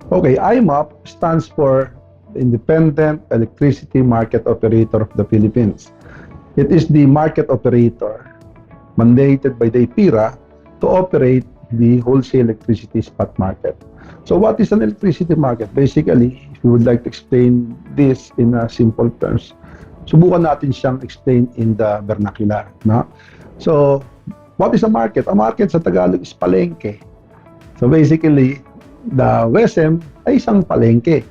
Okay, IMOP stands for Independent Electricity Market Operator of the Philippines. It is the market operator mandated by the IPIRA to operate the wholesale electricity spot market. So what is an electricity market? Basically, if you would like to explain this in simple terms, subukan natin siyang explain in the vernacular. No? So, what is a market? A market sa Tagalog is palengke. So basically, the WESM ay isang palengke.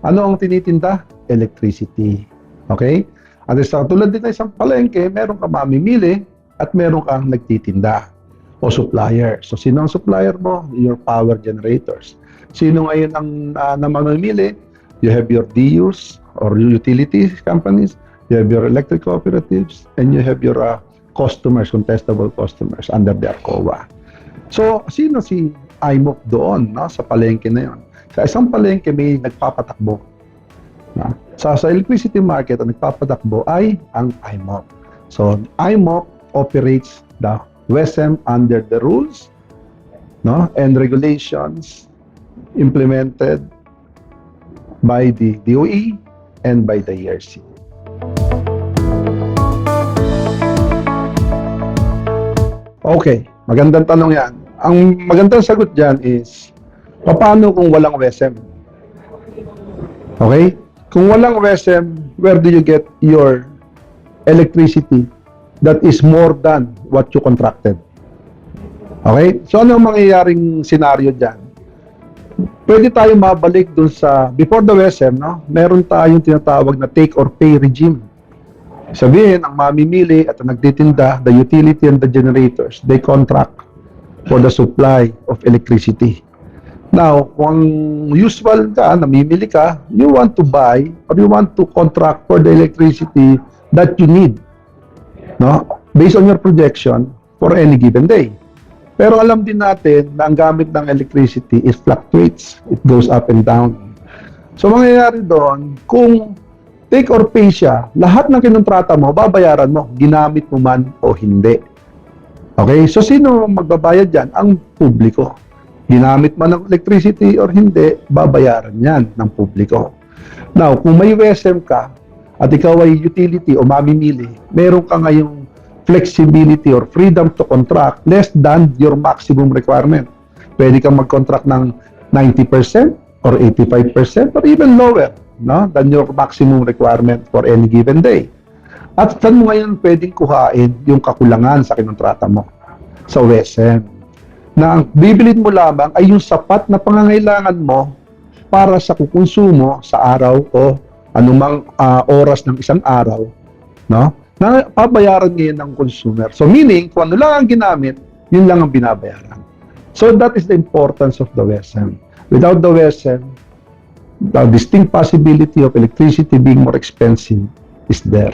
Ano ang tinitinda? Electricity. Okay? At sa tulad din ng isang palengke, meron ka mamimili at meron kang nagtitinda o supplier. So sino ang supplier mo? Your power generators. Sino ngayon ang mamimili? You have your DUs or utility companies, you have your electric cooperatives, and you have your customers, contestable customers under the ARCOA. So sino si IMOP doon, no, sa palengke na yon? Sa isang palengke may nagpapatakbo. No? Sa electricity market, ang nagpapatakbo ay ang IMOP. So IMOP operates the WESM under the rules, no, and regulations implemented by the DOE and by the ERC. Okay, magandang tanong yan. Ang magandang sagot dyan is, paano kung walang WESM? Okay? Kung walang WESM, where do you get your electricity that is more than what you contracted? Okay? So ano ang mangyayaring scenario dyan? Pwede tayo mabalik dun sa, before the WESM, no? Meron tayong tinatawag na take or pay regime. Sabihin, ang mamimili at ang nagtitinda, the utility and the generators, they contract for the supply of electricity. Now, kung usual ka, namimili ka, you want to buy or you want to contract for the electricity that you need, no? Based on your projection for any given day. Pero alam din natin na ang gamit ng electricity is fluctuates. It goes up and down. So, mangyayari doon, kung take or pay siya, lahat ng kinontrata mo, babayaran mo, ginamit mo man o hindi. Okay? So, sino magbabayad dyan? Ang publiko. Ginamit man ng electricity or hindi, babayaran yan ng publiko. Now, kung may WESM ka at ikaw ay utility o mamimili, meron ka ngayong flexibility or freedom to contract less than your maximum requirement. Pwede kang mag-contract ng 90% or 85% or even lower, no, than your maximum requirement for any given day. At saan mo ngayon pwedeng kuhain yung kakulangan sa kinontrata mo? Sa WESM. Na ang bibilin mo lamang ay yung sapat na pangangailangan mo para sa kukonsumo sa araw o anumang oras ng isang araw, no? Na pabayaran ngayon ng consumer. So meaning, kung ano lang ang ginamit, yun lang ang binabayaran. So that is the importance of the WESM. Without the WESM, the distinct possibility of electricity being more expensive is there.